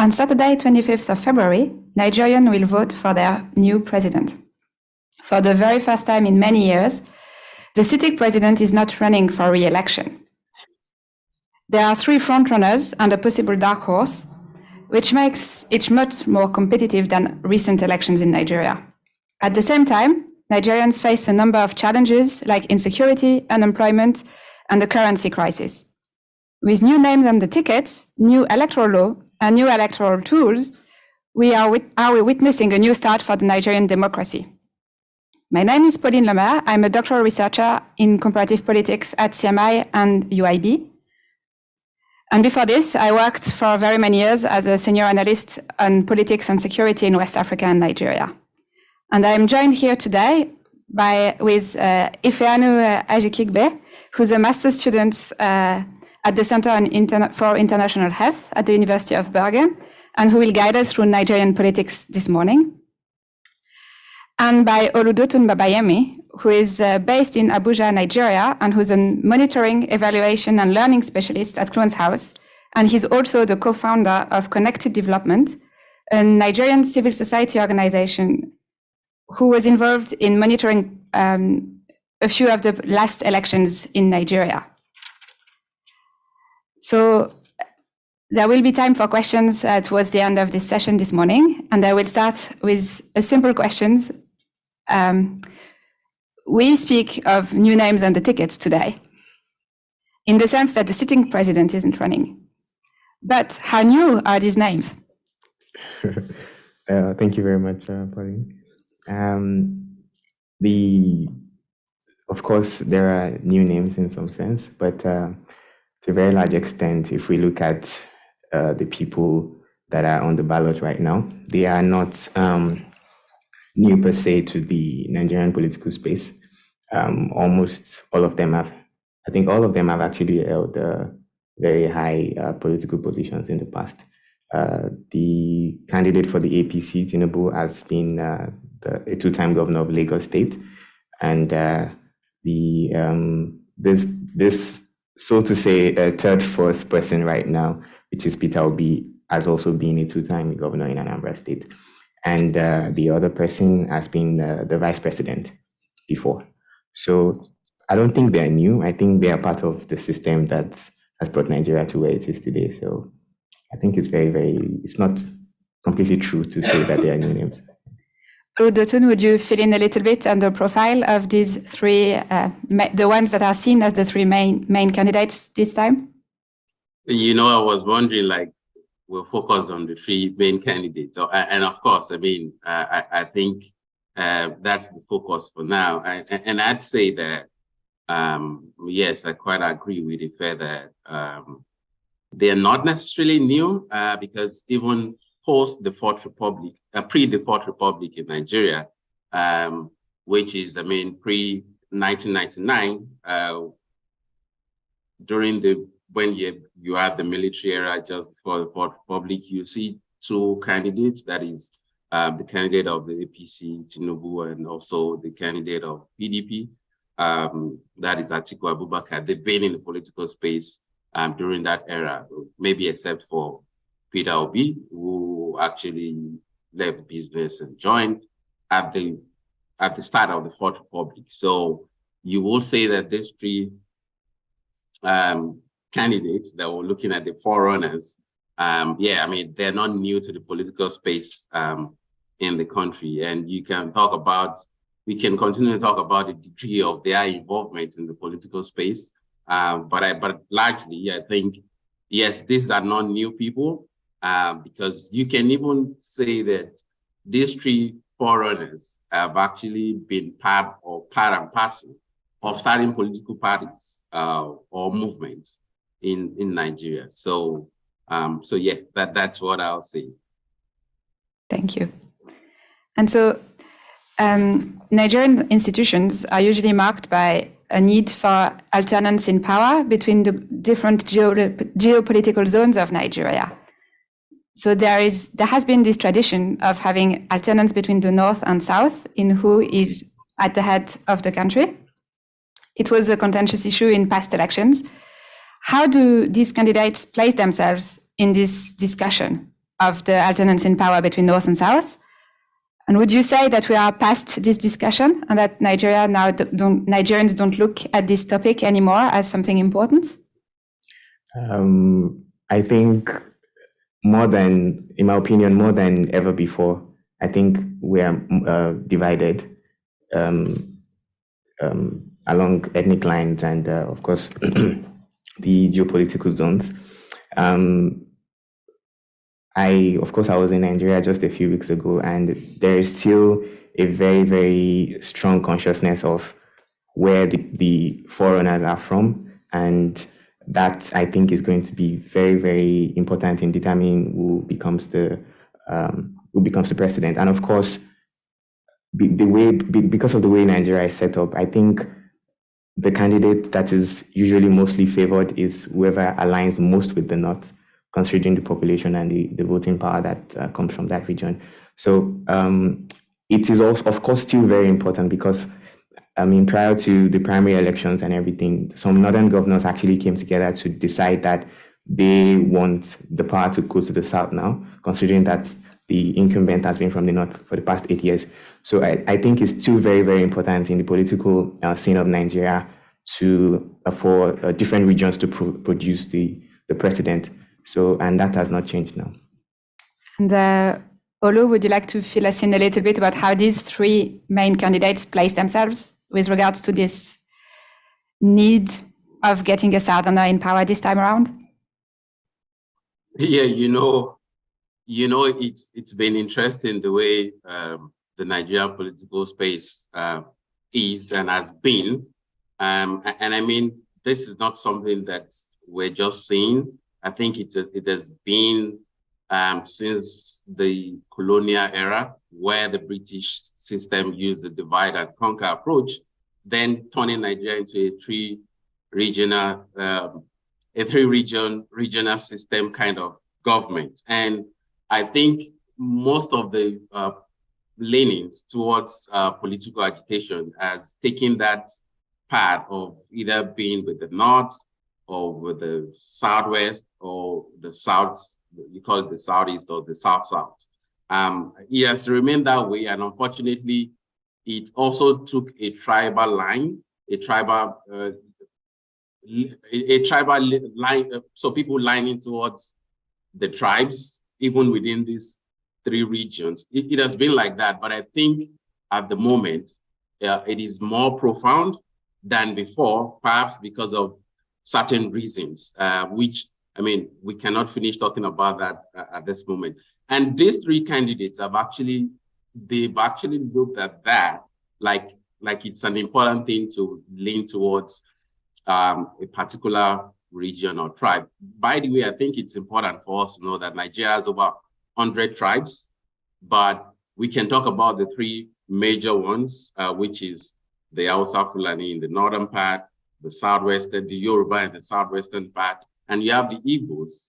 On Saturday, 25th of February, Nigerians will vote for their new president. For the very first time in many years, the sitting president is not running for re-election. There are 3 frontrunners and a possible dark horse, which makes it much more competitive than recent elections in Nigeria. At the same time, Nigerians face a number of challenges like insecurity, unemployment, and the currency crisis. With new names on the tickets, new electoral law, and new electoral tools, we are witnessing a new start for the Nigerian democracy. My name is Pauline Lemaire. I'm a doctoral researcher in comparative politics at CMI and UIB. And before this, I worked for very many years as a senior analyst on politics and security in West Africa and Nigeria. And I'm joined here today with Ifeaanu Ajekiigbe, who's a master's student at the Center for International Health at the University of Bergen, and who will guide us through Nigerian politics this morning. And by Oludotun Babayemi, who is based in Abuja, Nigeria, and who's a monitoring, evaluation, and learning specialist at Cloneshouse. And he's also the co-founder of Connected Development, a Nigerian civil society organization who was involved in monitoring a few of the last elections in Nigeria. So there will be time for questions towards the end of this session this morning, and I will start with a simple question. We speak of new names on the tickets today, in the sense that the sitting president isn't running. But how new are these names? Thank you very much, Pauline. Of course, there are new names in some sense, but to a very large extent, if we look at the people that are on the ballot right now, they are not new per se to the Nigerian political space. Almost all of them have, I think all of them have actually held very high political positions in the past. The candidate for the APC, Tinubu, has been a 2-time governor of Lagos State, and this, so to say, a fourth person right now, which is Peter Obi, has also been a 2-time governor in Anambra State. And the other person has been the vice president before. So I don't think they're new. I think they are part of the system that has brought Nigeria to where it is today. So I think it's it's not completely true to say that they are new names. Oludotun, would you fill in a little bit on the profile of these 3, the ones that are seen as the 3 main candidates this time? You know, I was wondering, we'll focus on the 3 main candidates. So, and of course, I mean, I think that's the focus for now. And I'd say that, yes, I quite agree with Ife that they're not necessarily new because even post the Fourth Republic, pre the Fourth Republic in Nigeria, which is, I mean, pre-1999, during when you had the military era just before the Fourth Republic, you see 2 candidates, that is the candidate of the APC, Tinubu, and also the candidate of PDP, that is Atiku Abubakar. They've been in the political space during that era, maybe except for Peter Obi, who actually left business and joined at the start of the Fourth Republic. So you will say that these 3 candidates that were looking at the forerunners, yeah, I mean, they're not new to the political space in the country. And we can continue to talk about the degree of their involvement in the political space. But largely, I think, yes, these are not new people, because you can even say that these 3 forerunners have actually been part and parcel of certain political parties or movements in Nigeria. So yeah, that's what I'll say. Thank you. And so Nigerian institutions are usually marked by a need for alternance in power between the different geopolitical zones of Nigeria. So there has been this tradition of having alternance between the North and South in who is at the head of the country. It was a contentious issue in past elections. How do these candidates place themselves in this discussion? of the alternance in power between North and South? And would you say that we are past this discussion and that Nigerians don't look at this topic anymore as something important? I think in my opinion, more than ever before, I think we are divided along ethnic lines and, of course, the geopolitical zones. I was in Nigeria just a few weeks ago, and there is still a very, very strong consciousness of where the foreigners are from, and that I think is going to be very, very important in determining who becomes the president. And of course, because of the way Nigeria is set up, I think the candidate that is usually mostly favored is whoever aligns most with the North, considering the population and the voting power that comes from that region. So it is also, of course, still very important because, prior to the primary elections and everything, some northern governors actually came together to decide that they want the power to go to the South now, considering that the incumbent has been from the North for the past 8 years. So I think it's still very, very important in the political scene of Nigeria for different regions to produce the president. So, and that has not changed now. And Olu, would you like to fill us in a little bit about how these three main candidates place themselves with regards to this need of getting a Southerner in power this time around? Yeah, it's been interesting the way the Nigerian political space is and has been. And this is not something that we're just seeing. I think it has been since the colonial era, where the British system used the divide and conquer approach, then turning Nigeria into a three-regional system kind of government. And I think most of the leanings towards political agitation has taken that path of either being with the North or with the Southwest or the South, you call it the Southeast or the South-South. It has to remain that way, and unfortunately, it also took a tribal line, line, so people lining towards the tribes, even within these three regions. It has been like that, but I think at the moment, it is more profound than before, perhaps because of certain reasons, which, we cannot finish talking about that at this moment. And these three candidates they've actually looked at that like it's an important thing to lean towards a particular region or tribe. By the way, I think it's important for us to know that Nigeria has over 100 tribes, but we can talk about the three major ones, which is the Hausa Fulani in the northern part, the southwestern, the Yoruba in the southwestern part, and you have the Igbos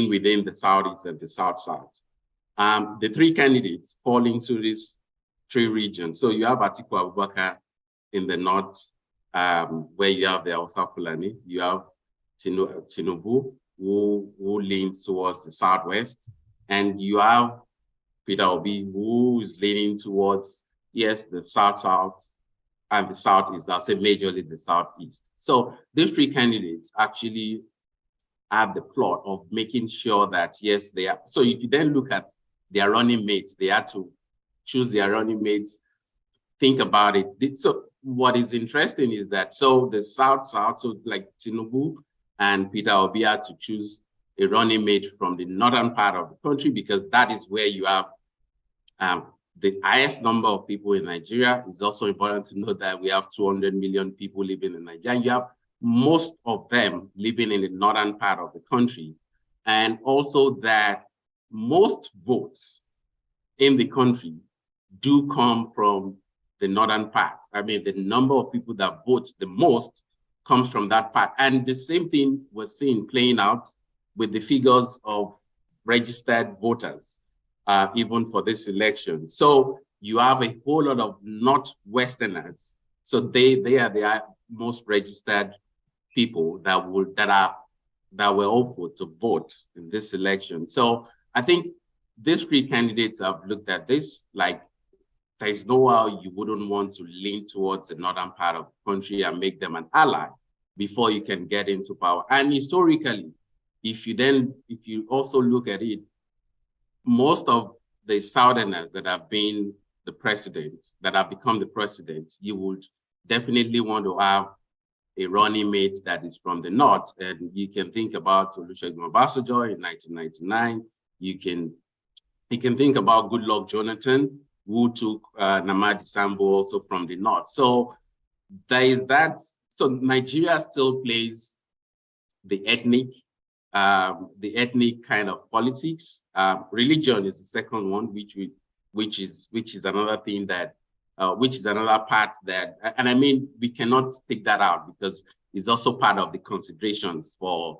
within the southeast and the south-south. The three candidates fall into these three regions. So you have Atiku Abubakar in the north, where you have the Hausa Fulani. You have Tinubu, who leans towards the southwest, and you have Peter Obi, who is leaning towards, yes, the south-south and the southeast. I'll say majorly the southeast. So these three candidates actually have the plot of making sure that, yes, they are. So if you then look at their running mates, they had to choose their running mates, think about it. So what is interesting is that, so the south-south, so like Tinubu and Peter Obi had to choose a running mate from the northern part of the country, because that is where you have the highest number of people in Nigeria. It's also important to note that we have 200 million people living in Nigeria. And you have most of them living in the northern part of the country. And also that most votes in the country do come from the northern part. The number of people that vote the most comes from that part. And the same thing was seen playing out with the figures of registered voters, even for this election. So you have a whole lot of Northwesterners. So they are the most registered people that were hopeful to vote in this election. So I think these three candidates have looked at this, like there's no how you wouldn't want to lean towards the northern part of the country and make them an ally before you can get into power. And historically, if you also look at it, most of the Southerners that have been the president, that have become the president, you would definitely want to have a running mate that is from the North. And you can think about Olusegun Obasanjo in 1999. You can think about Goodluck Jonathan, who took Namadi Sambo also from the North. So there is that. So Nigeria still plays the ethnic kind of politics. Religion is the second one, which is another thing that, which is another part that, and I mean, we cannot take that out because it's also part of the considerations for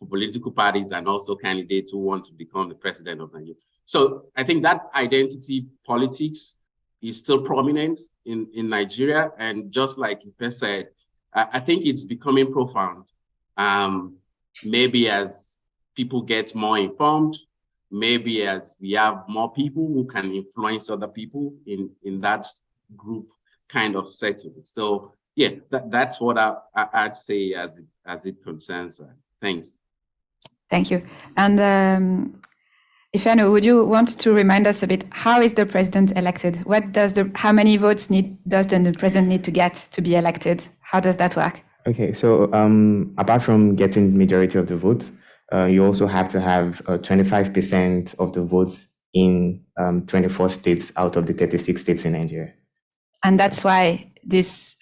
political parties and also candidates who want to become the president of Nigeria. So I think that identity politics is still prominent in Nigeria. And just like Ife said, I think it's becoming profound. Maybe as people get more informed, maybe as we have more people who can influence other people in that group kind of setting. So yeah, that's what I'd say as it concerns that. Thanks. Thank you. And Ifeaanu, would you want to remind us a bit, how is the president elected? How many votes does the president need to get to be elected? How does that work? Okay, so apart from getting majority of the votes, you also have to have 25% of the votes in 24 states out of the 36 states in Nigeria. And that's why this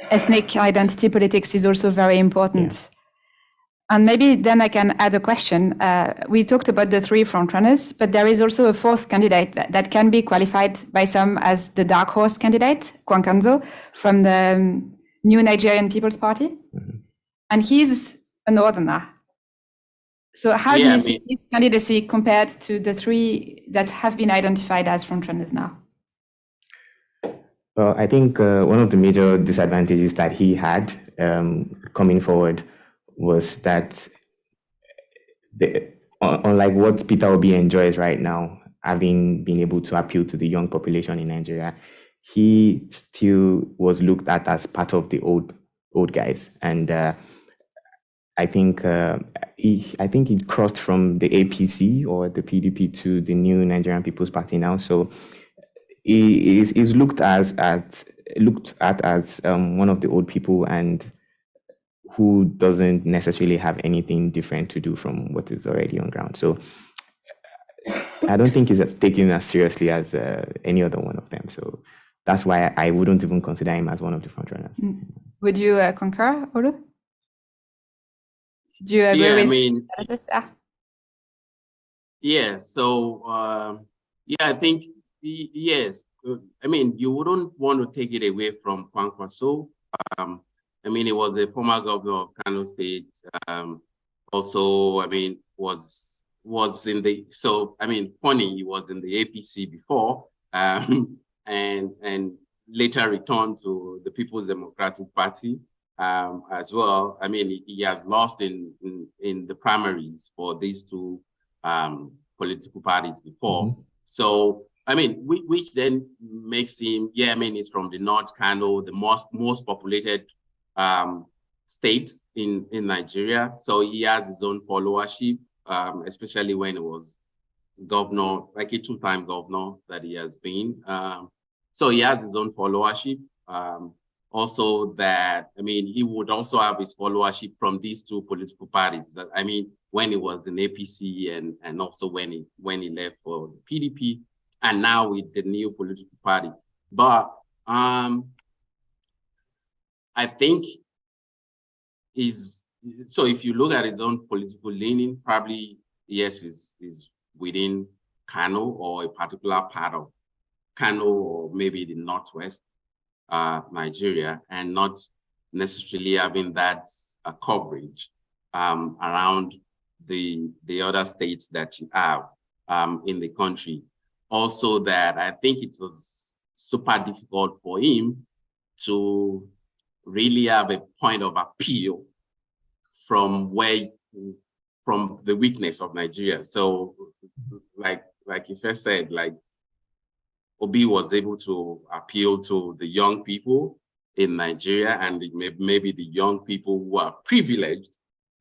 ethnic identity politics is also very important. Yeah. And maybe then I can add a question. We talked about the three frontrunners, but there is also a fourth candidate that can be qualified by some as the dark horse candidate, Kwankanzo, from the New Nigerian People's Party. Mm-hmm. And he's a northerner. So how do you see his candidacy compared to the three that have been identified as frontrunners now? Well, I think one of the major disadvantages that he had coming forward was that unlike what Peter Obi enjoys right now, having been able to appeal to the young population in Nigeria, he still was looked at as part of the old guys. And I think he crossed from the APC or the PDP to the New Nigerian People's Party now. So he is looked at as one of the old people and who doesn't necessarily have anything different to do from what is already on ground. So I don't think he's taken as seriously as any other one of them. So that's why I wouldn't even consider him as one of the frontrunners. Would you concur, Olu? Do you agree with this? Yeah, so I think, yes. I mean, you wouldn't want to take it away from Kwankwaso. I mean, he was a former governor of Kano State. Also, I mean, was in the, so, I mean, funny, he was in the APC before, and later returned to the People's Democratic Party as well. I mean, he has lost in the primaries for these two political parties before. Mm-hmm. So, I mean, which then makes him, I mean, he's from the North Kano, the most populated state in Nigeria. So he has his own followership, especially when he was governor, like a two-time governor that he has been. So he has his own followership. Also that, I mean, he would also have his followership from these two political parties. I mean, when he was in APC and also when he left for the PDP and now with the new political party. But I think so if you look at his own political leaning, probably, yes, is within Kano or a particular part of Kano or maybe the Northwest Nigeria, and not necessarily having that coverage around the other states that you have in the country. Also that I think it was super difficult for him to really have a point of appeal from where from the weakness of Nigeria. So like you first said, like Obi was able to appeal to the young people in Nigeria and maybe the young people who are privileged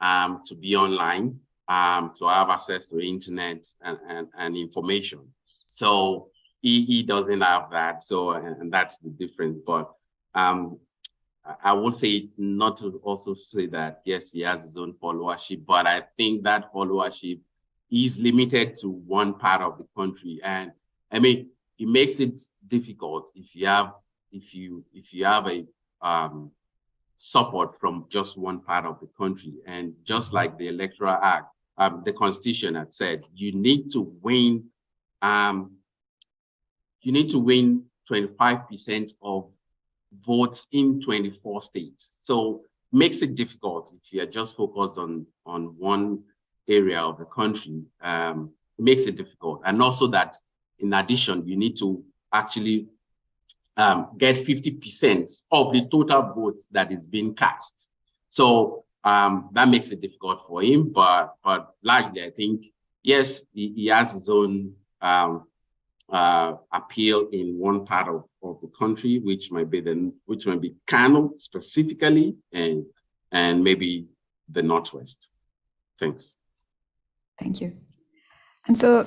to be online, to have access to internet and information. So he doesn't have that. So, and that's the difference. But I would say not to also say that, yes, he has his own followership, but I think that followership is limited to one part of the country. And I mean, it makes it difficult if you have a support from just one part of the country. And just like the Electoral Act, the Constitution had said, you need to win 25% of votes in 24 states. So makes it difficult if you're just focused on one area of the country. It makes it difficult. And also that, in addition, you need to actually get 50% of the total votes that is being cast. So that makes it difficult for him, but largely, I think, yes, he has his own appeal in one part of the country, which might be Kano specifically, and maybe the Northwest. Thanks. Thank you. And so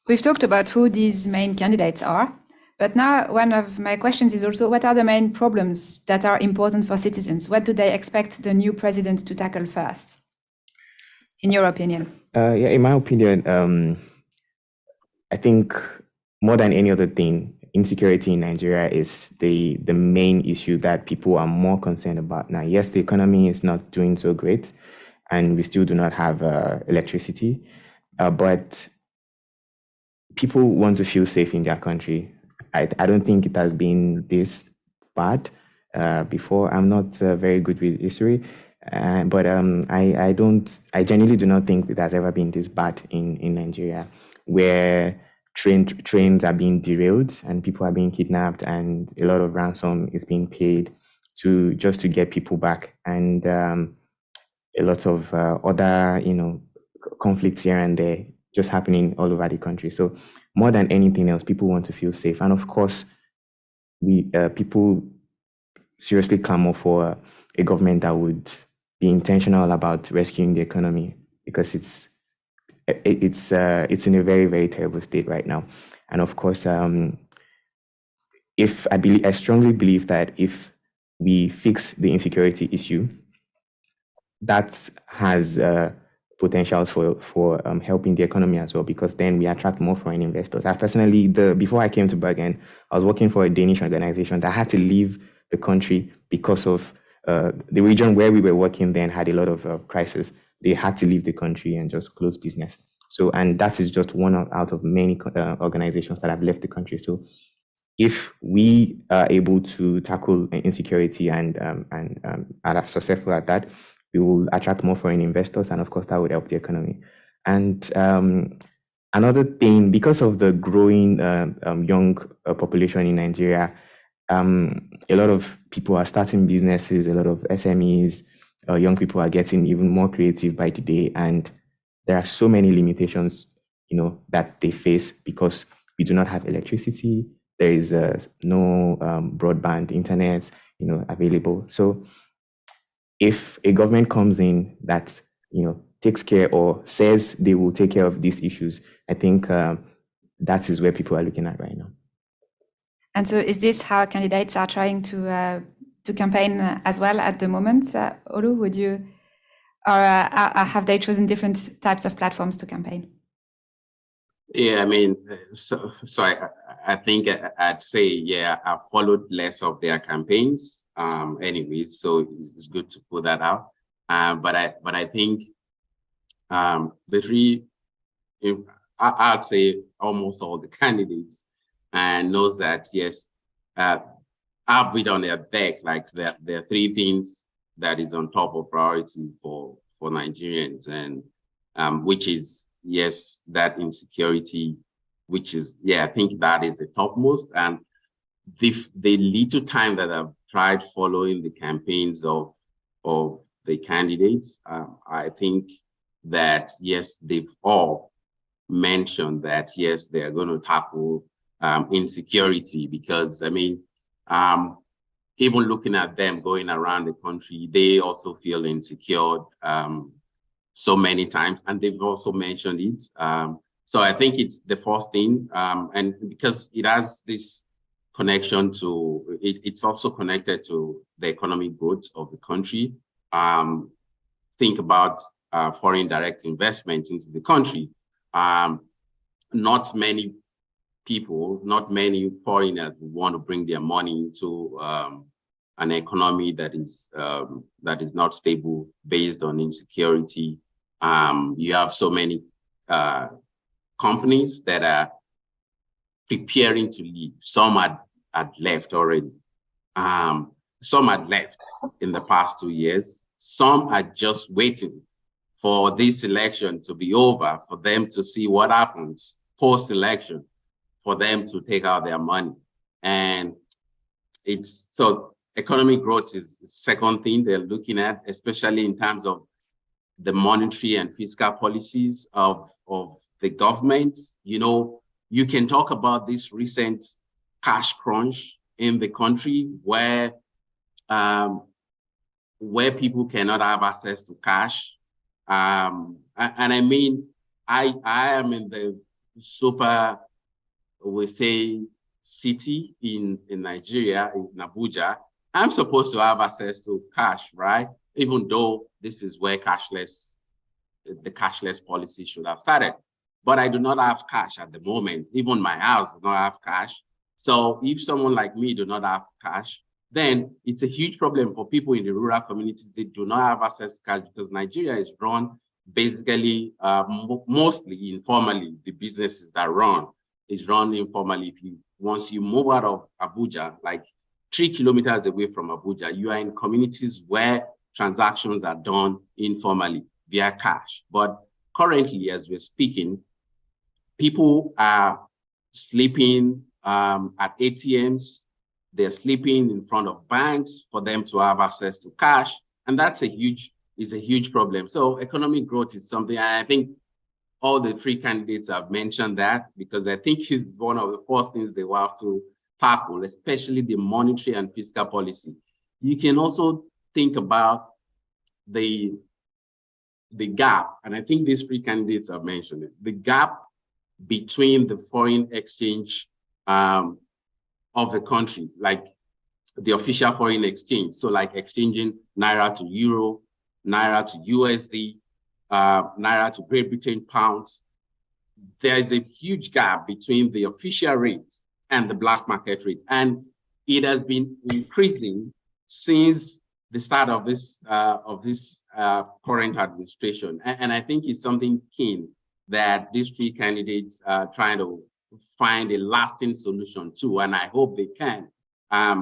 we've talked about who these main candidates are, but now one of my questions is also, what are the main problems that are important for citizens? What do they expect the new president to tackle first, in your opinion? In my opinion, I think more than any other thing, insecurity in Nigeria is the main issue that people are more concerned about now. Yes, the economy is not doing so great, and we still do not have electricity, but people want to feel safe in their country. I don't think it has been this bad before. I'm not very good with history, but I genuinely do not think it has ever been this bad in Nigeria, where trains are being derailed and people are being kidnapped, and a lot of ransom is being paid just to get people back, and a lot of other conflicts here and there just happening all over the country. So more than anything else, people want to feel safe, and of course, people seriously clamor for a government that would be intentional about rescuing the economy, because it's in a very, very terrible state right now. And of course, I strongly believe that if we fix the insecurity issue, that has potentials for helping the economy as well, because then we attract more foreign investors. I personally, before I came to Bergen, I was working for a Danish organization that had to leave the country because of the region where we were working then had a lot of crisis. They had to leave the country and just close business. So, and that is just one out of many organizations that have left the country. So if we are able to tackle insecurity and are successful at that, we will attract more foreign investors, and of course that would help the economy. And another thing, because of the growing young population in Nigeria, a lot of people are starting businesses, a lot of SMEs, young people are getting even more creative by the day, and there are so many limitations, that they face because we do not have electricity. There is no broadband internet, available. So if a government comes in that, takes care or says they will take care of these issues, I think that is where people are looking at right now. And so is this how candidates are trying to campaign as well at the moment? Olu, would you, or have they chosen different types of platforms to campaign? Yeah, I mean, so I think I'd say, yeah, I've followed less of their campaigns anyways, so it's good to put that out. But I think the three, I'd say almost all the candidates knows that, yes, have it on their deck, like there are three things that is on top of priority for Nigerians, and which is, yes, that insecurity, which is, yeah, I think that is the topmost. And the little time that I've tried following the campaigns of the candidates, I think that, yes, they've all mentioned that, yes, they are going to tackle insecurity, because, I mean, even looking at them going around the country, they also feel insecure so many times, and they've also mentioned it. So I think it's the first thing, and because it has this connection to, it's also connected to the economic growth of the country. Think about foreign direct investment into the country. Not many people, not many foreigners want to bring their money into an economy that is not stable, based on insecurity. You have so many companies that are preparing to leave. Some had left already. Some had left in the past 2 years. Some are just waiting for this election to be over, for them to see what happens post-election, for them to take out their money. And it's, so economic growth is the second thing they're looking at, especially in terms of the monetary and fiscal policies of the government. You know, you can talk about this recent cash crunch in the country where people cannot have access to cash. And I mean, I am in the super, we say, city in Nigeria, in Abuja. I'm supposed to have access to cash, right? Even though this is where the cashless policy should have started. But I do not have cash at the moment. Even my house does not have cash. So if someone like me do not have cash, then it's a huge problem for people in the rural communities. They do not have access to cash, because Nigeria is run basically mostly informally. The businesses that run is run informally. Once you move out of Abuja, like 3 kilometers away from Abuja, you are in communities where transactions are done informally via cash. But currently, as we're speaking, people are sleeping at ATMs. They're sleeping in front of banks for them to have access to cash. And that's a huge problem. So economic growth is something, and I think all the three candidates have mentioned that, because I think it's one of the first things they will have to tackle, especially the monetary and fiscal policy. You can also think about the gap, and I think these three candidates have mentioned it, the gap between the foreign exchange of the country, like the official foreign exchange. So like exchanging Naira to Euro, Naira to USD, Naira to Great Britain pounds. There is a huge gap between the official rate and the black market rate. And it has been increasing since the start of this current administration. And I think it's something keen that these three candidates are trying to find a lasting solution to, and I hope they can. And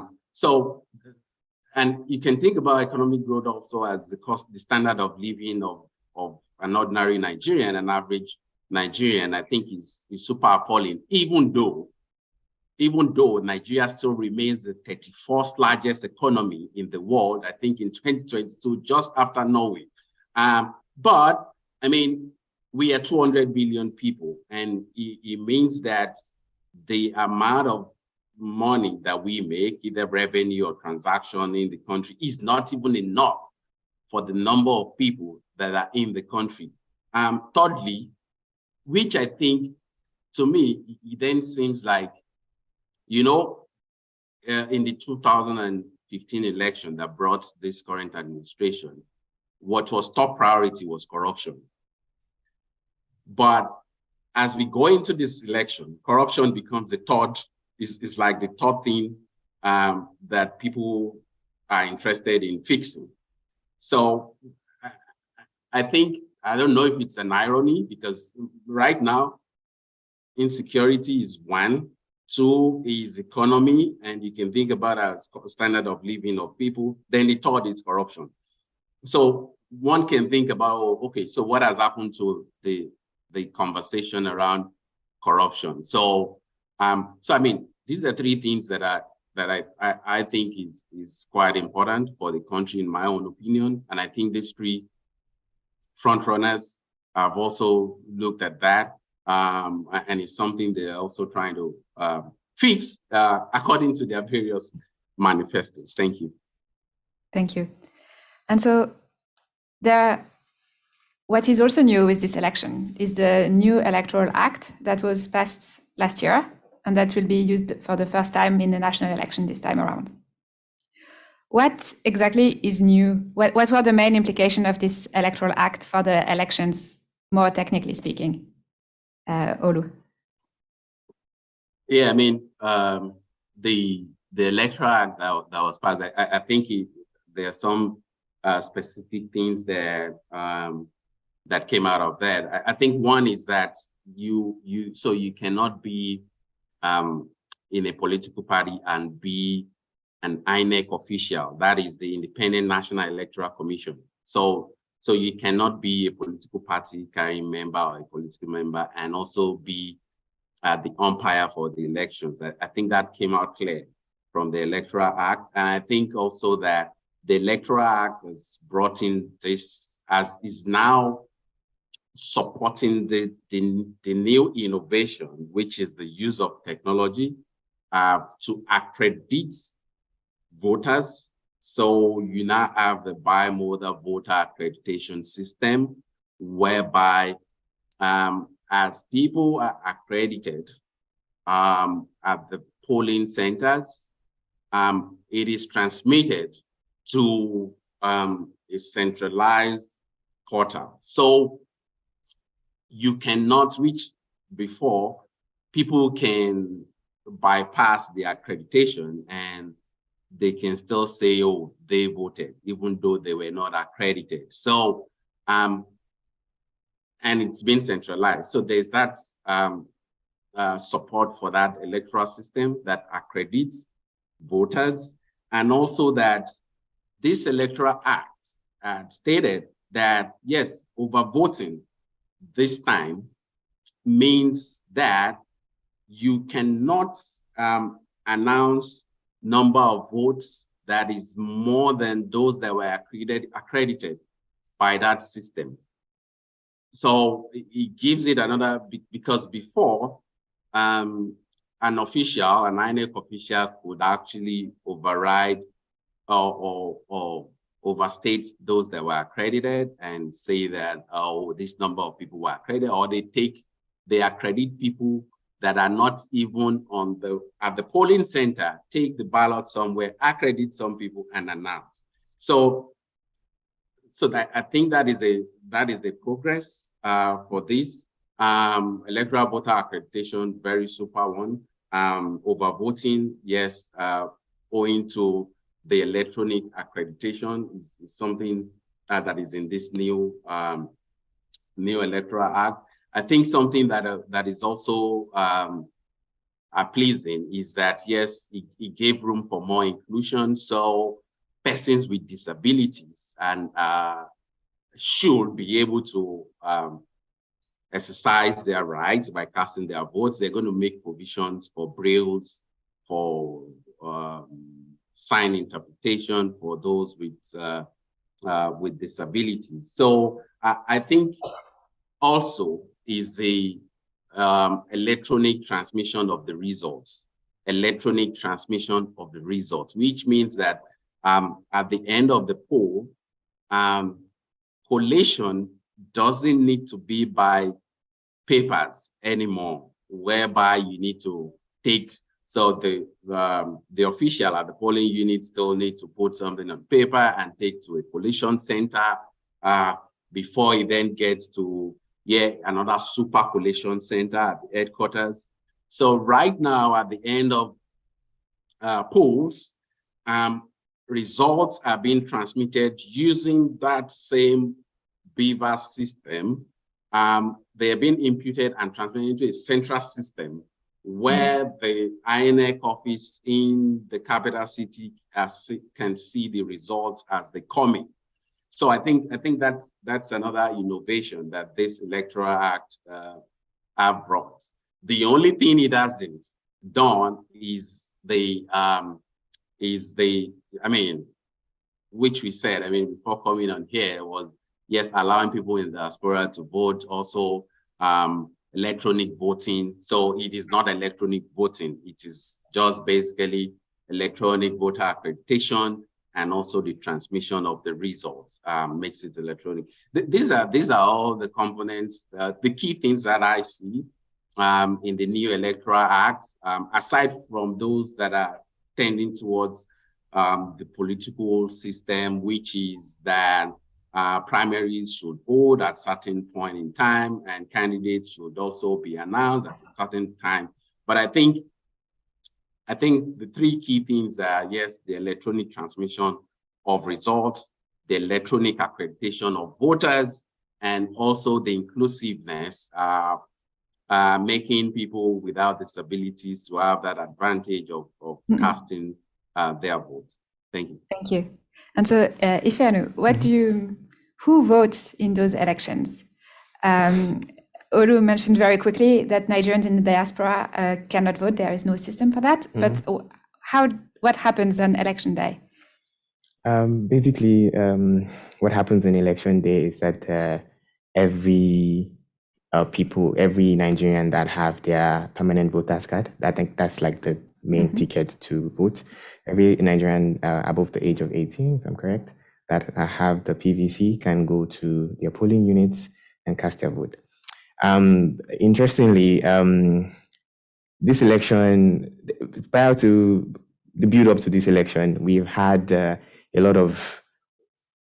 you can think about economic growth also as the standard of living of an ordinary Nigerian, an average Nigerian, I think is super appalling, even though Nigeria still remains the 31st largest economy in the world, I think in 2022, just after Norway. But I mean, we are 200 billion people, and it means that the amount of money that we make, either revenue or transaction in the country, is not even enough for the number of people that are in the country. Thirdly, which I think, to me, it then seems like, you know, in the 2015 election that brought this current administration, what was top priority was corruption. But as we go into this election, corruption becomes the third, is like the third thing that people are interested in fixing. So I think, I don't know if it's an irony, because right now, insecurity is one, two is economy, and you can think about as standard of living of people. Then the third is corruption. So one can think about, okay, so what has happened to the conversation around corruption? So I mean, these are three things that I think is quite important for the country, in my own opinion. And I think these three front runners I've also looked at that, and it's something they're also trying to fix according to their various manifestos. Thank you. Thank you. And so what is also new with this election is the new Electoral Act that was passed last year, and that will be used for the first time in the national election this time around. What exactly is new? What were the main implications of this Electoral Act for the elections, more technically speaking? Olu. Yeah, I mean, the Electoral Act that was passed, I think there are some specific things there that came out of that. I think one is that you cannot be in a political party and be an INEC official. That is the Independent National Electoral Commission. So you cannot be a political party carrying member or a political member and also be the umpire for the elections. I think that came out clear from the Electoral Act. And I think also that the Electoral Act has brought in this as is now supporting the new innovation, which is the use of technology to accredit voters. So you now have the bimodal voter accreditation system, whereby as people are accredited at the polling centers, it is transmitted to a centralized portal. So you cannot, which before people can bypass the accreditation and they can still say, oh, they voted, even though they were not accredited. So, and it's been centralized. So there's that support for that electoral system that accredits voters. And also that this Electoral Act stated that, yes, overvoting this time means that you cannot announce number of votes that is more than those that were accredited by that system. So it gives it another, because before an official, an INEC official could actually override or overstate those that were accredited and say that, oh, this number of people were accredited, or they accredit people that are not even at the polling center, take the ballot somewhere, accredit some people and announce. So that I think that is a progress for this. Electoral voter accreditation, very super one. Overvoting, yes, owing to the electronic accreditation is something that is in this new Electoral Act. I think something that is also pleasing is that, yes, it gave room for more inclusion. So persons with disabilities and should be able to exercise their rights by casting their votes. They're going to make provisions for brailles, for sign interpretation for those with disabilities. So I think also is the electronic transmission of the results. Electronic transmission of the results, which means that at the end of the poll, collation doesn't need to be by papers anymore, whereby you need to take, so the official at the polling unit still need to put something on paper and take to a collation center before it then gets to another super collation center at the headquarters. So right now, at the end of polls, results are being transmitted using that same Beaver system. They are being imputed and transmitted into a central system where the INEC office in the capital city can see the results as they come in. So I think that's another innovation that this Electoral Act have brought. The only thing it hasn't done is which we said, before coming on here, was yes, allowing people in the diaspora to vote, also electronic voting. So it is not electronic voting. It is just basically electronic voter accreditation, and also the transmission of the results makes it electronic. These are all the components, the key things that I see in the new Electoral Act, aside from those that are tending towards the political system, which is that primaries should hold at a certain point in time, and candidates should also be announced at a certain time. But I think the three key things are, yes, the electronic transmission of results, the electronic accreditation of voters, and also the inclusiveness, making people without disabilities to have that advantage of casting their votes. Thank you. Thank you. And so, Ifeaanu, who votes in those elections? Olu mentioned very quickly that Nigerians in the diaspora cannot vote. There is no system for that. But what happens on election day? Basically, what happens on election day is that every Nigerian that have their permanent voters card, I think that's like the main ticket to vote. Every Nigerian above the age of 18, if I'm correct, that have the PVC can go to their polling units and cast their vote. Interestingly, this election, prior to the build up to this election, we've had a lot of,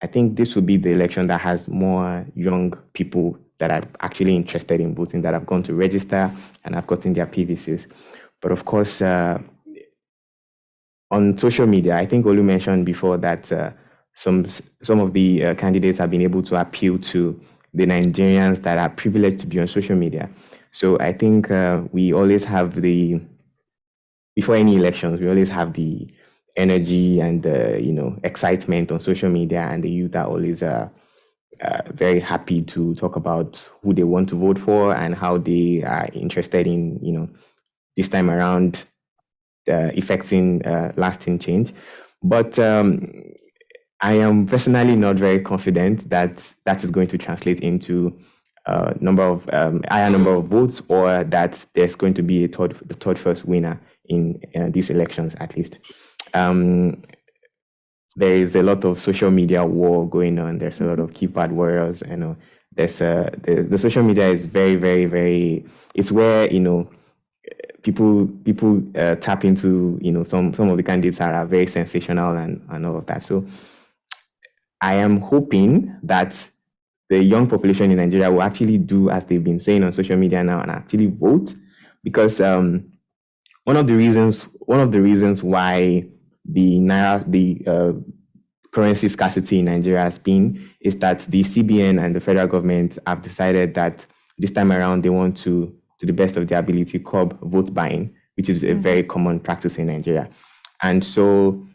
I think this will be the election that has more young people that are actually interested in voting, that have gone to register and have gotten their PVCs. But of course, on social media, I think Olu mentioned before that some of the candidates have been able to appeal to the Nigerians that are privileged to be on social media. So I think we always have before any elections, we always have the energy and the excitement on social media, and the youth are always very happy to talk about who they want to vote for and how they are interested in this time around effecting lasting change. But I am personally not very confident that that is going to translate into higher number of votes, or that there's going to be the third first winner in these elections, at least. There is a lot of social media war going on. There's a lot of keypad warriors. There's the social media is very, very, very. It's where people tap into some of the candidates are very sensational and all of that. So I am hoping that the young population in Nigeria will actually do as they've been saying on social media now and actually vote, because one of the reasons why the currency scarcity in Nigeria has been is that the CBN and the federal government have decided that this time around they want to the best of their ability, curb vote buying, which is a very common practice in Nigeria. And so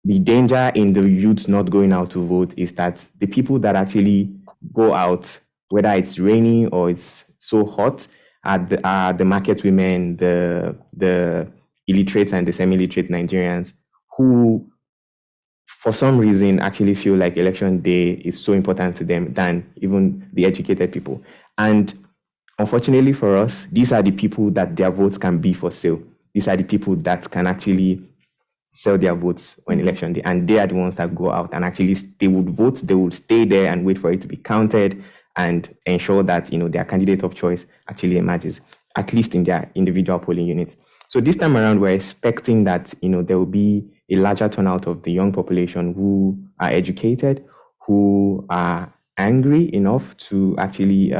the danger in the youth not going out to vote is that the people that actually go out, whether it's raining or it's so hot, are the market women, the illiterate and the semi-literate Nigerians who, for some reason, actually feel like election day is so important to them than even the educated people. And unfortunately for us, these are the people that their votes can be for sale. These are the people that can actually sell their votes on election day. And they are the ones that go out and actually, they would vote, they would stay there and wait for it to be counted and ensure that, their candidate of choice actually emerges, at least in their individual polling units. So this time around, we're expecting that, there will be a larger turnout of the young population who are educated, who are angry enough to actually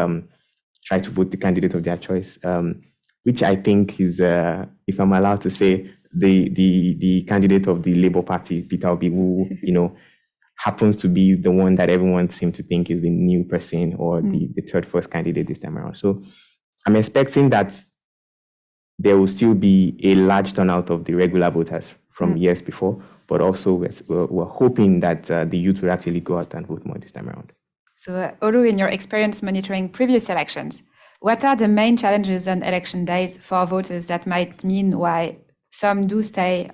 try to vote the candidate of their choice, which I think is, if I'm allowed to say, the candidate of the Labour Party, Peter Obi, who happens to be the one that everyone seems to think is the new person or the third first candidate this time around. So I'm expecting that there will still be a large turnout of the regular voters from years before, but also we're hoping that the youth will actually go out and vote more this time around. So, Olu, in your experience monitoring previous elections, what are the main challenges on election days for voters that might mean why some do stay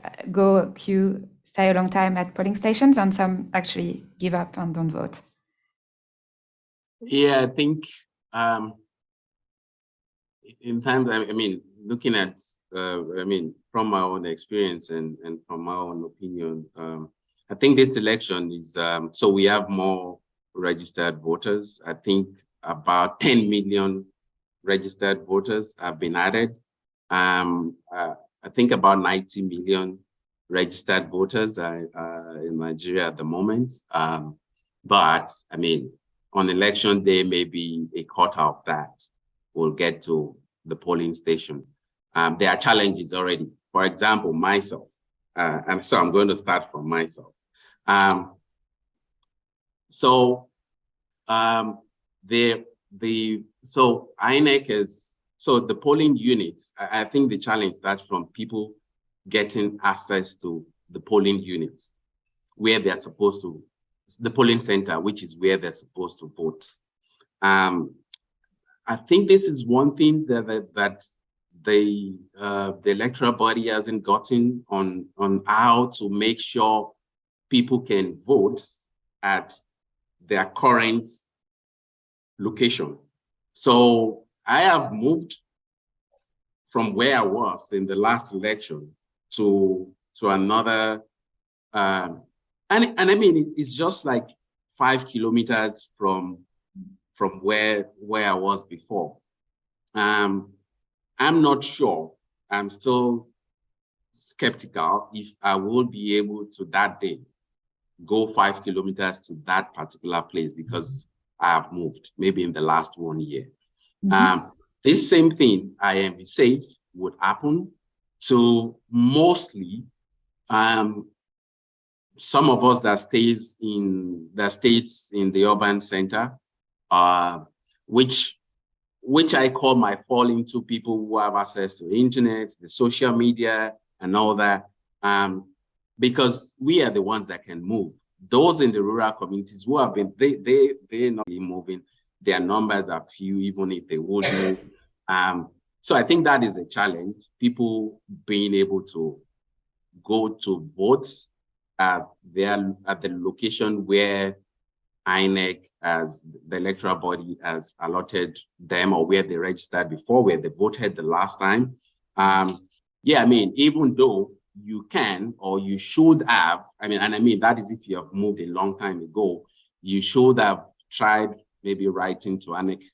a long time at polling stations and some actually give up and don't vote? Yeah, I think in times, I mean, looking at, from my own experience and from my own opinion, I think this election is, so we have more registered voters. I think about 10 million registered voters have been added. I think about 90 million registered voters in Nigeria at the moment. But I mean, on election day, maybe a quarter of that will get to the polling station. There are challenges already. For example, myself, and so I'm going to start from myself. So INEC is, so the polling units, I think the challenge starts from people getting access to the polling units where they're supposed to, the polling center, which is where they're supposed to vote. I think this is one thing that the electoral body hasn't gotten on how to make sure people can vote at their current location. So I have moved from where I was in the last election to another, and I mean, it's just like 5 kilometers from where I was before. I'm not sure. I'm still skeptical if I will be able to that day go 5 kilometers to that particular place because I have moved maybe in the last 1 year. This same thing, I am safe, would happen to mostly some of us that stays in the urban center, which I call my fall into people who have access to the internet, the social media, and all that, because we are the ones that can move. Those in the rural communities who have been, they're not moving. Their numbers are few, even if they would move. So I think that is a challenge. People being able to go to vote at the location where INEC, as the electoral body, has allotted them, or where they registered before, where they voted the last time. Yeah, I mean, even though you can, or you should have, that is if you have moved a long time ago, you should have tried maybe writing to INEC.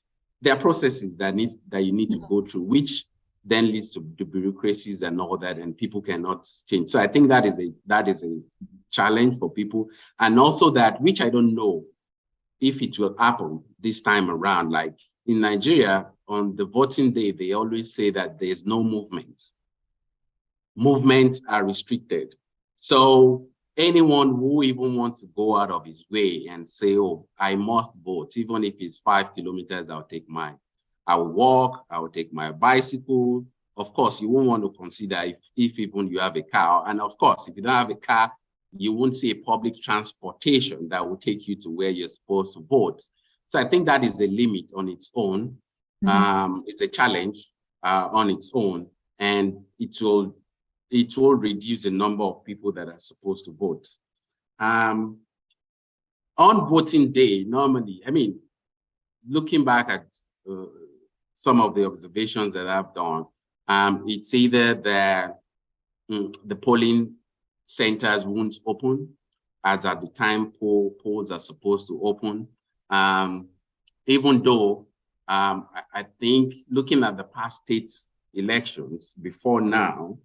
There are processes that you need to go through, which then leads to the bureaucracies and all that, and people cannot change. So I think that is a challenge for people, and also that, which I don't know if it will happen this time around. Like in Nigeria, on the voting day, they always say that there's no movement. Movements are restricted. So anyone who even wants to go out of his way and say, oh, I must vote, even if it's 5 kilometers, I will walk, I will take my bicycle. Of course, you won't want to consider if even you have a car. And of course, if you don't have a car, you won't see a public transportation that will take you to where you're supposed to vote. So I think that is a limit on its own. It's a challenge on its own, and it will reduce the number of people that are supposed to vote. On voting day, normally, I mean, looking back at some of the observations that I've done, it's either the polling centers won't open as at the time polls are supposed to open. Even though I think looking at the past state elections before now,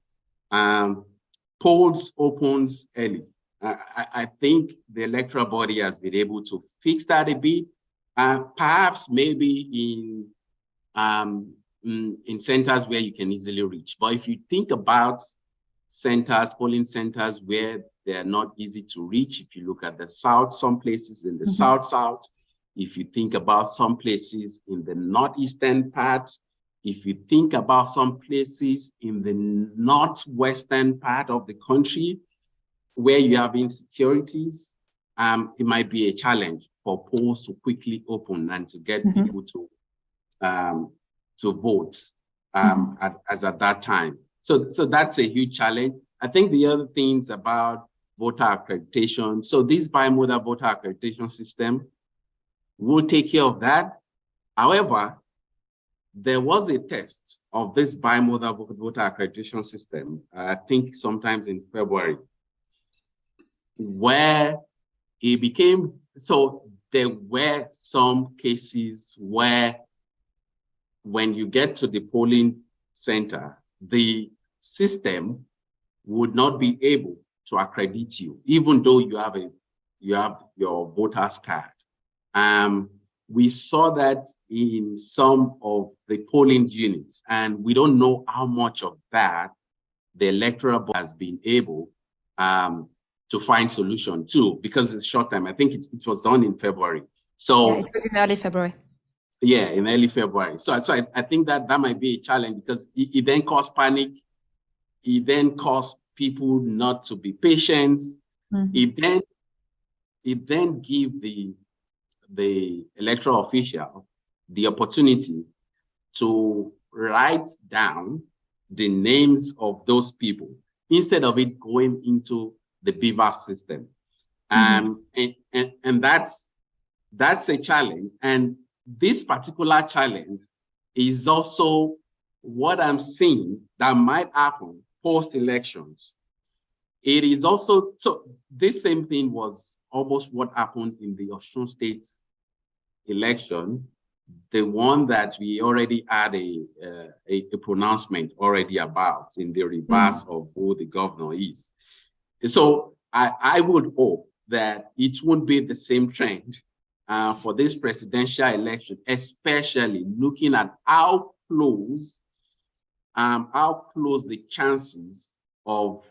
polls opens early. I think the electoral body has been able to fix that a bit. Perhaps maybe in centers where you can easily reach. But if you think about centers, polling centers where they're not easy to reach, if you look at the South, some places in the South, if you think about some places in the northeastern part, if you think about some places in the northwestern part of the country where you have insecurities, it might be a challenge for polls to quickly open and to get people to vote as at that time. So that's a huge challenge. I think the other things about voter accreditation, so this bimodal voter accreditation system will take care of that. However, there was a test of this bimodal voter accreditation system, I think sometimes in February, where it became, so there were some cases where when you get to the polling center, the system would not be able to accredit you, even though you have your voter's card. We saw that in some of the polling units, and we don't know how much of that the electoral board has been able to find solution to, because it's short time. I think it was done in February. So yeah, it was in early February. Yeah, in early February. So I think that might be a challenge, because it then caused panic. It then caused people not to be patient. Mm-hmm. It then give the electoral official the opportunity to write down the names of those people instead of it going into the Beaver system. Mm-hmm. And that's a challenge. And this particular challenge is also what I'm seeing that might happen post-elections. It is also, so this same thing was almost what happened in the Osun State election, the one that we already had a pronouncement already about in the reverse of who the governor is. So I would hope that it won't be the same trend for this presidential election, especially looking at how close the chances of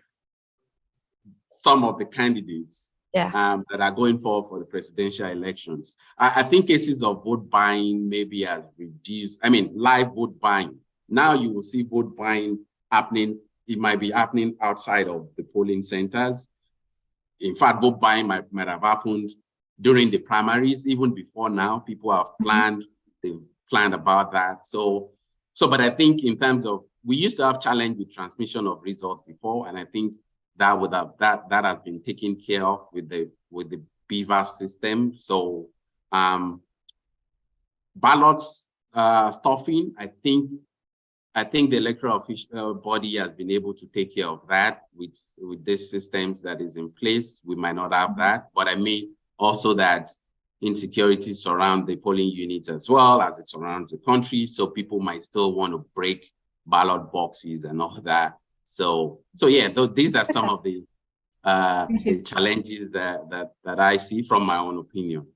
some of the candidates that are going forward for the presidential elections. I think cases of vote buying maybe has reduced. I mean, live vote buying. Now you will see vote buying happening. It might be happening outside of the polling centers. In fact, vote buying might have happened during the primaries, even before now. People have planned, they've planned about that. But I think in terms of, we used to have challenge with transmission of results before, and I think that has been taken care of with the Beaver system. So ballots stuffing, I think the electoral body has been able to take care of that with these systems that is in place. We might not have that, but I mean also that insecurity surround the polling units as well as it surrounds the country. So people might still want to break ballot boxes and all that. So yeah, these are some of the challenges that I see from my own opinion.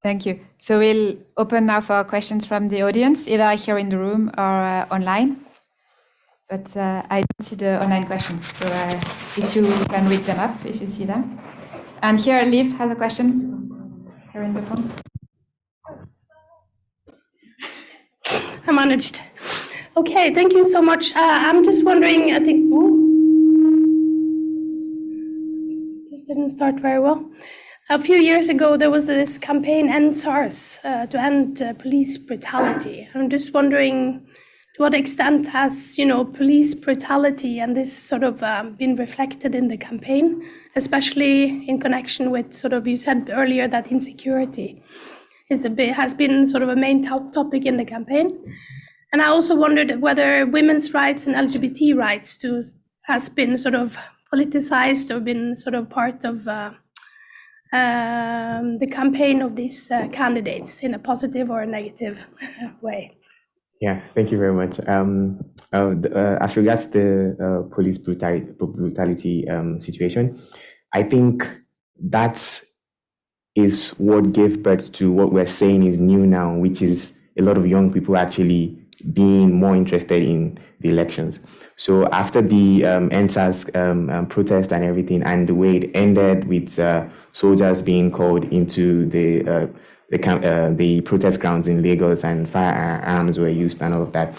Thank you. So we'll open now for questions from the audience, either here in the room or online. But I don't see the online questions, so if you can read them up, if you see them. And here, Liv has a question. Here in the front. I managed. Okay, thank you so much. I'm just wondering, I think, this didn't start very well. A few years ago, there was this campaign, End SARS, to end police brutality. I'm just wondering, to what extent has, police brutality and this sort of been reflected in the campaign, especially in connection with you said earlier that insecurity has been sort of a main topic in the campaign. And I also wondered whether women's rights and LGBT rights has been sort of politicized or been sort of part of the campaign of these candidates in a positive or a negative way. Yeah, thank you very much. As regards the police brutality situation, I think that is what gave birth to what we're saying is new now, which is a lot of young people actually being more interested in the elections. So after the NSAS protest and everything, and the way it ended with soldiers being called into the protest grounds in Lagos and firearms were used and all of that,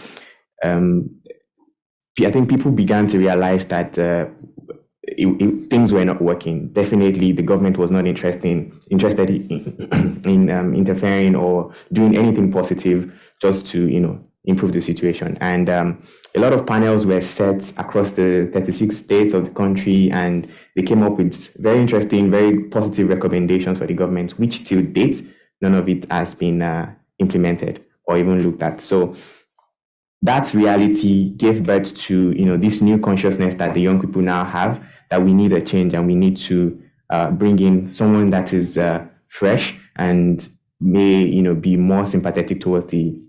I think people began to realize that things were not working. Definitely, the government was not interested in interfering or doing anything positive just to improve the situation. And a lot of panels were set across the 36 states of the country, and they came up with very interesting, very positive recommendations for the government, which till date none of it has been implemented or even looked at. So that reality gave birth to, this new consciousness that the young people now have, that we need a change and we need to bring in someone that is fresh and may, be more sympathetic towards the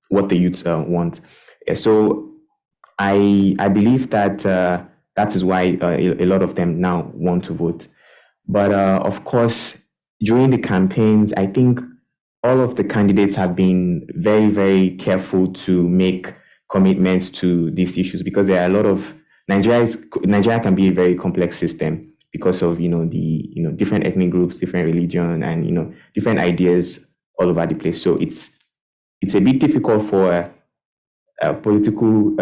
what the youth want. So I believe that that is why a lot of them now want to vote. But of course, during the campaigns, I think all of the candidates have been very, very careful to make commitments to these issues, because there are a lot of Nigeria can be a very complex system because of the different ethnic groups, different religion, and different ideas all over the place. So it's a bit difficult for political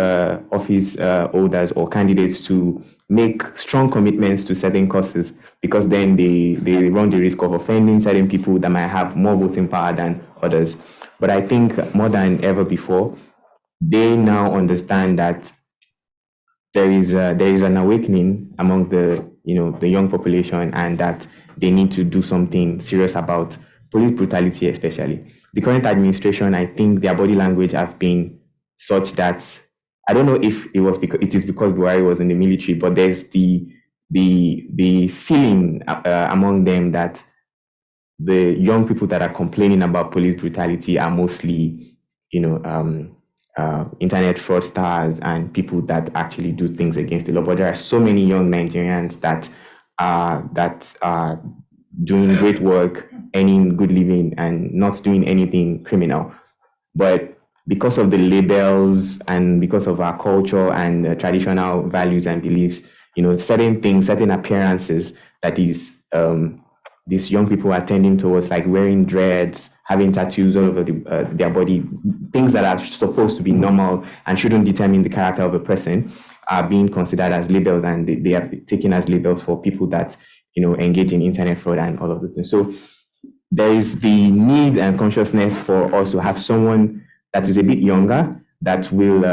office holders or candidates to make strong commitments to certain causes, because then they run the risk of offending certain people that might have more voting power than others. But I think more than ever before, they now understand that there is an awakening among the young population, and that they need to do something serious about police brutality, especially. The current administration, I think their body language have been such that I don't know if it is because Buhari was in the military, but there's the feeling among them that the young people that are complaining about police brutality are mostly, internet fraudsters and people that actually do things against the law. But there are so many young Nigerians that are doing great work, earning good living, and not doing anything criminal. But because of the labels and because of our culture and traditional values and beliefs, certain things, certain appearances that these young people are tending towards, like wearing dreads, having tattoos all over their body, things that are supposed to be normal and shouldn't determine the character of a person, are being considered as labels, and they are taken as labels for people that engage in internet fraud and all of those things. So there is the need and consciousness for us to have someone that is a bit younger that will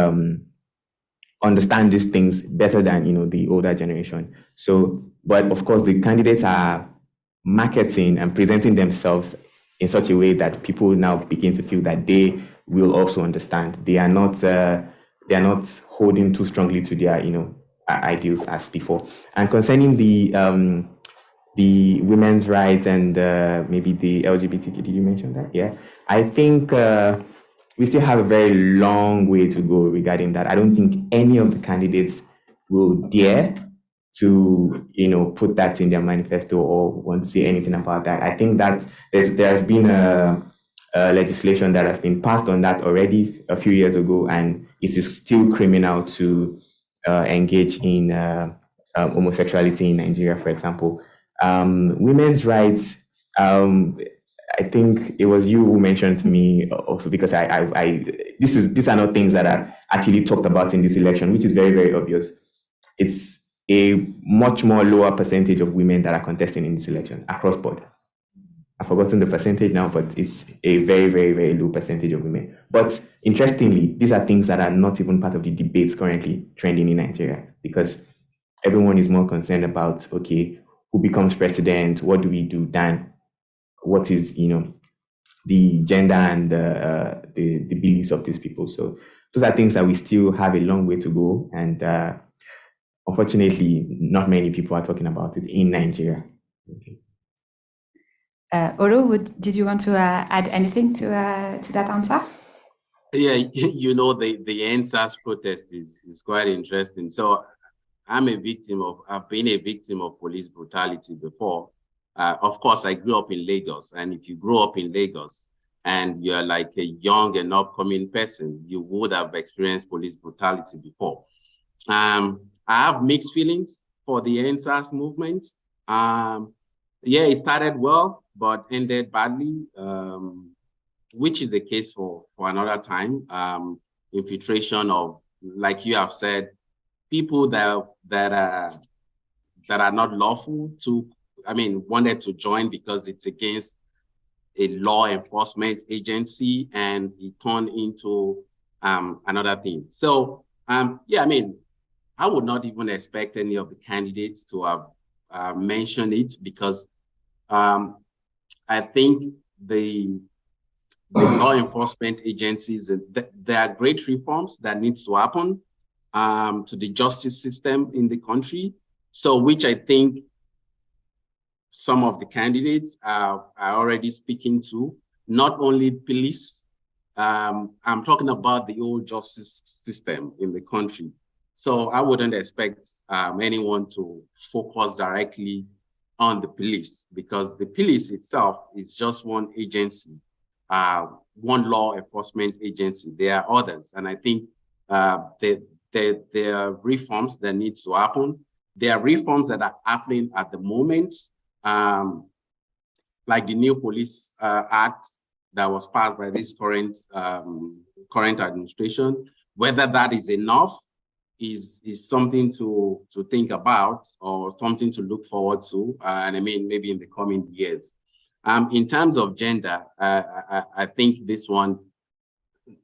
understand these things better than the older generation. So, but of course, the candidates are marketing and presenting themselves in such a way that people now begin to feel that they will also understand. They are not holding too strongly to their ideals as before. And concerning the women's rights and maybe the LGBTQ, did you mention that? Yeah, I think we still have a very long way to go regarding that. I don't think any of the candidates will dare to put that in their manifesto or want to say anything about that. I think that there's been a legislation that has been passed on that already a few years ago, and it is still criminal to engage in homosexuality in Nigeria, for example. Women's rights, I think it was you who mentioned to me also, because these are not things that are actually talked about in this election, which is very, very obvious. It's a much more lower percentage of women that are contesting in this election across board. I've forgotten the percentage now, but it's a very, very, very low percentage of women. But interestingly, these are things that are not even part of the debates currently trending in Nigeria, because everyone is more concerned about, okay, who becomes president, what do we do, than what is, the gender and the beliefs of these people. So those are things that we still have a long way to go. And unfortunately, not many people are talking about it in Nigeria. Okay. Olu, did you want to add anything to that answer? Yeah, the NSAS protest is quite interesting. So I've been a victim of police brutality before. Of course, I grew up in Lagos, and if you grow up in Lagos and you're like a young and upcoming person, you would have experienced police brutality before. I have mixed feelings for the NSAS movement. Yeah, it started well, but ended badly, which is a case for another time. Infiltration of, like you have said, people that are not lawful wanted to join because it's against a law enforcement agency, and it turned into another thing. So yeah, I would not even expect any of the candidates to have mentioned it, because I think the law enforcement agencies, there are great reforms that needs to happen to the justice system in the country. So which I think some of the candidates are already speaking to, not only police. I'm talking about the whole justice system in the country. So I wouldn't expect anyone to focus directly on the police, because the police itself is just one agency, one law enforcement agency. There are others, and I think there are reforms that need to happen. There are reforms that are happening at the moment, like the new police act that was passed by this current administration. Whether that is enough is something to think about, or something to look forward to, and I mean, maybe in the coming years. In terms of gender, I think this one,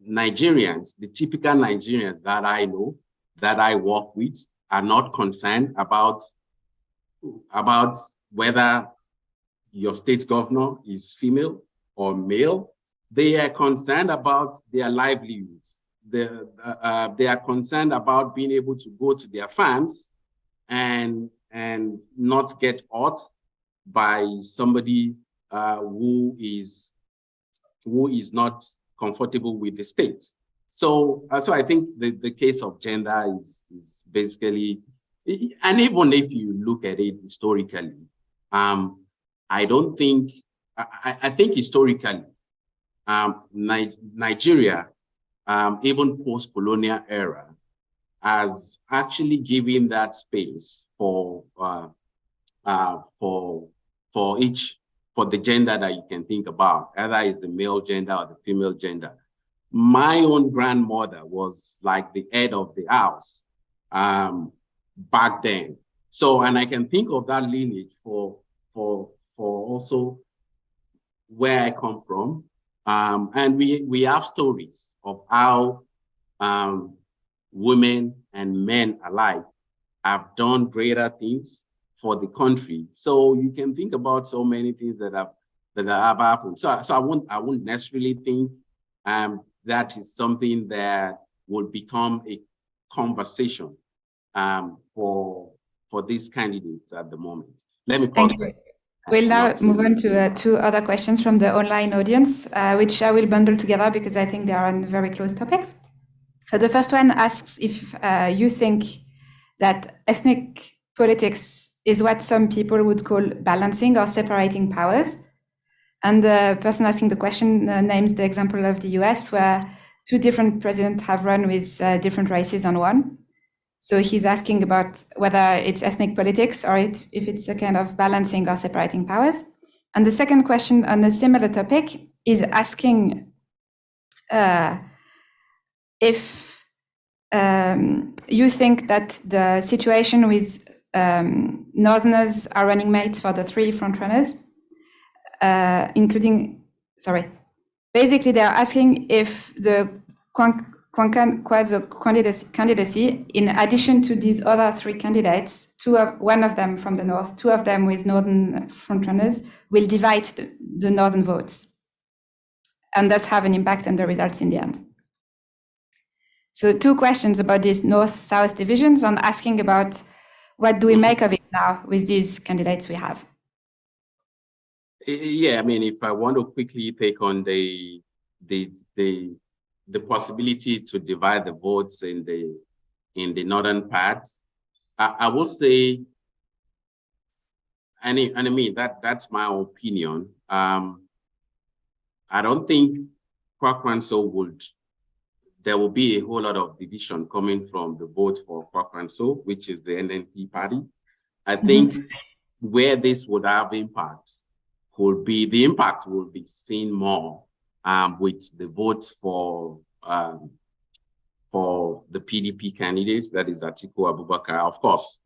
Nigerians, the typical Nigerians that I know, that I work with, are not concerned about whether your state governor is female or male. They are concerned about their livelihoods. They are concerned about being able to go to their farms and not get hurt by somebody who is not comfortable with the state. So I think the case of gender is basically, and even if you look at it historically, I think historically, Nigeria, even post-colonial era, has actually given that space for the gender that you can think about, either it's the male gender or the female gender. My own grandmother was like the head of the house back then. So, and I can think of that lineage for also where I come from. And we have stories of how women and men alike have done greater things for the country. So you can think about so many things that have happened. So I wouldn't necessarily think that is something that will become a conversation for these candidates at the moment. Let me pause. Thank you. We'll now move on to two other questions from the online audience, which I will bundle together because I think they are on very close topics. The first one asks if you think that ethnic politics is what some people would call balancing or separating powers. And the person asking the question names the example of the US, where two different presidents have run with different races on one. So he's asking about whether it's ethnic politics or if it's a kind of balancing or separating powers. And the second question on a similar topic is asking if you think that the situation with Northerners are running mates for the three frontrunners, basically they're asking if the candidacy, in addition to these other three candidates, one of them from the north, two of them with northern frontrunners, will divide the northern votes and thus have an impact on the results in the end. So two questions about these north-south divisions and asking about what do we make of it now with these candidates we have? Yeah, I mean, if I want to quickly take on the possibility to divide the votes in the northern part, I will say, and I mean that's my opinion. I don't think Kwakwanso there will be a whole lot of division coming from the vote for Kwakwanso, which is the NNP party. I think where this would have impact the impact will be seen more with the vote for the PDP candidates, that is Atiku Abubakar. Of course,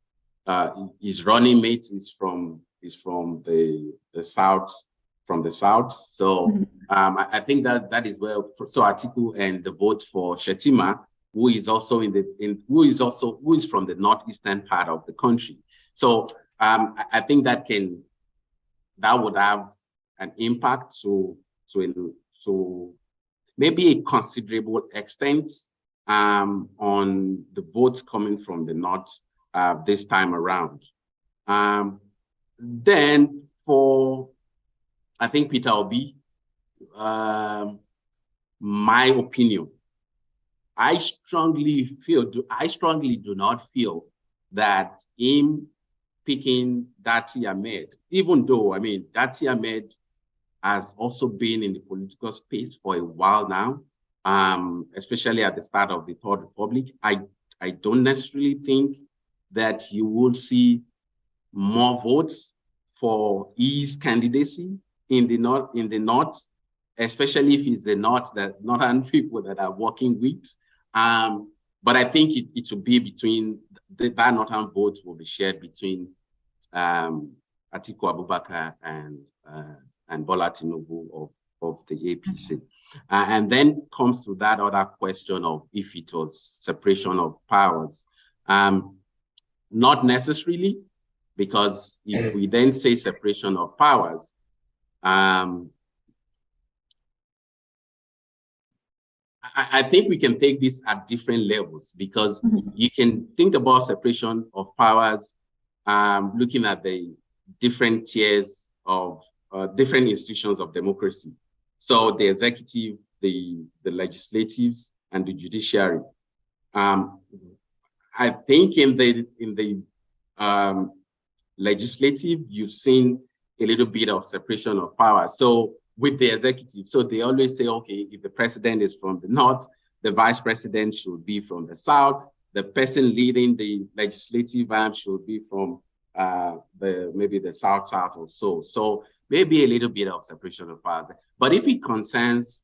his running mate is from the south, So I think that is where Atiku, and the vote for Shetima, who is from the northeastern part of the country. So I think that would have an impact to maybe a considerable extent on the votes coming from the North this time around. Then for, I think, Peter Obi, my opinion, I strongly do not feel that him picking Dati Ahmed, even though, I mean, Dati Ahmed has also been in the political space for a while now, especially at the start of the Third Republic. I don't necessarily think that you will see more votes for his candidacy in the North, especially if it's the Northern people that are working with. But I think it will be between, that Northern vote will be shared between Atiku Abubakar and Bola Tinubu of the APC. And then comes to that other question of if it was separation of powers. Not necessarily, because if we then say separation of powers, I think we can take this at different levels, because you can think about separation of powers, looking at the different tiers of different institutions of democracy. So the executive, the legislatives, and the judiciary. I think in the legislative, you've seen a little bit of separation of power. So with the executive, so they always say, okay, if the president is from the North, the vice president should be from the South. The person leading the legislative arm should be from maybe the South or so. So maybe a little bit of separation of power. But if it concerns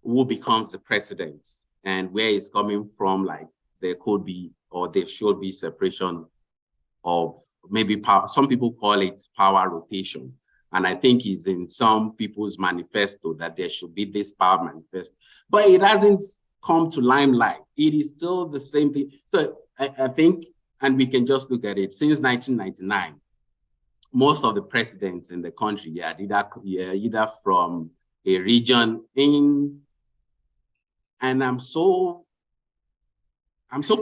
who becomes the president and where it's coming from, like there could be, or there should be separation of maybe power. Some people call it power rotation. And I think it's in some people's manifesto that there should be this power manifesto. But it hasn't come to limelight. It is still the same thing. So I think, and we can just look at it, since 1999, most of the presidents in the country are either from a region in, and I'm so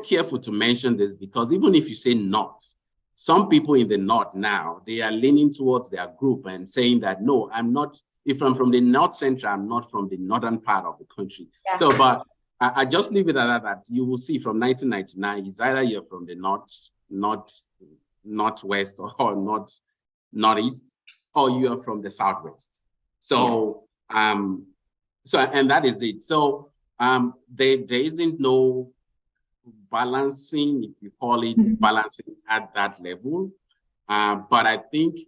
careful to mention this, because even if you say North, some people in the North now, they are leaning towards their group and saying that, no, I'm not, if I'm from the North Central, I'm not from the northern part of the country. Yeah. So, but I just leave it at that. You will see from 1999, it's either you're from the Northwest or Northeast, or you are from the Southwest. So, and that is it. So there isn't no balancing, if you call it balancing at that level. But I think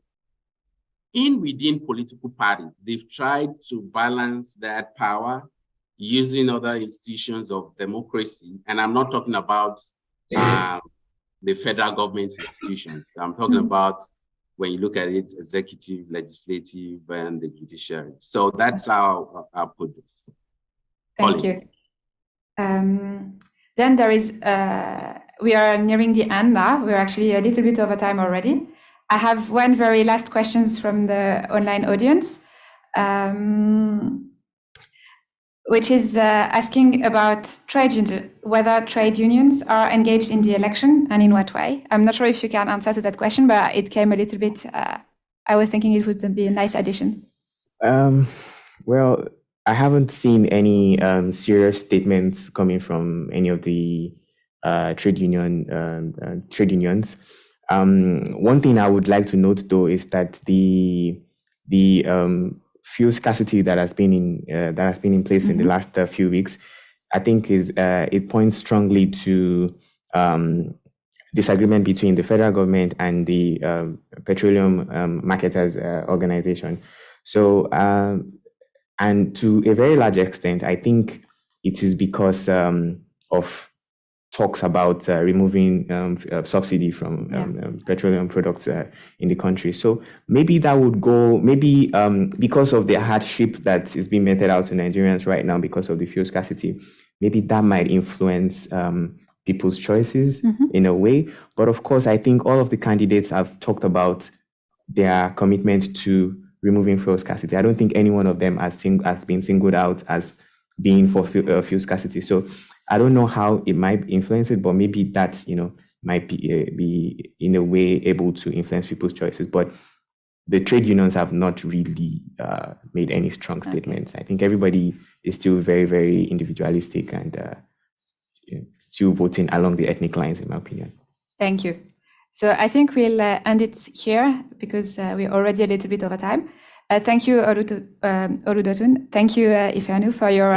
within political parties, they've tried to balance that power using other institutions of democracy. And I'm not talking about the federal government institutions. I'm talking about, when you look at it, executive, legislative, and the judiciary. So that's how I put this. Thank you. Then there is, we are nearing the end now. We're actually a little bit over time already. I have one very last questions from the online audience, which is asking about whether trade unions are engaged in the election and in what way. I'm not sure if you can answer to that question, but it came a little bit, I was thinking it would be a nice addition. Well, I haven't seen any serious statements coming from any of the trade unions. One thing I would like to note, though, is that the fuel scarcity that has been in place in the last few weeks, I think it points strongly to disagreement between the federal government and the Petroleum Marketers Organization. So, and to a very large extent, I think it is because of talks about removing subsidy from petroleum products in the country. So maybe that would go, because of the hardship that is being meted out to Nigerians right now because of the fuel scarcity, maybe that might influence people's choices in a way. But of course, I think all of the candidates have talked about their commitment to removing fuel scarcity. I don't think any one of them has been singled out as being for fuel scarcity. So I don't know how it might influence it, but maybe that's, might be in a way able to influence people's choices. But the trade unions have not really made any strong statements. I think everybody is still very, very individualistic and still voting along the ethnic lines, in my opinion. Thank you. So I think we'll end it here because we're already a little bit over time. Thank you, Oludotun. Thank you, Ifeaanu, for your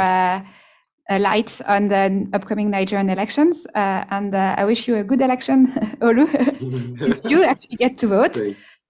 light on the upcoming Nigerian elections. And I wish you a good election, Olu, since you actually get to vote.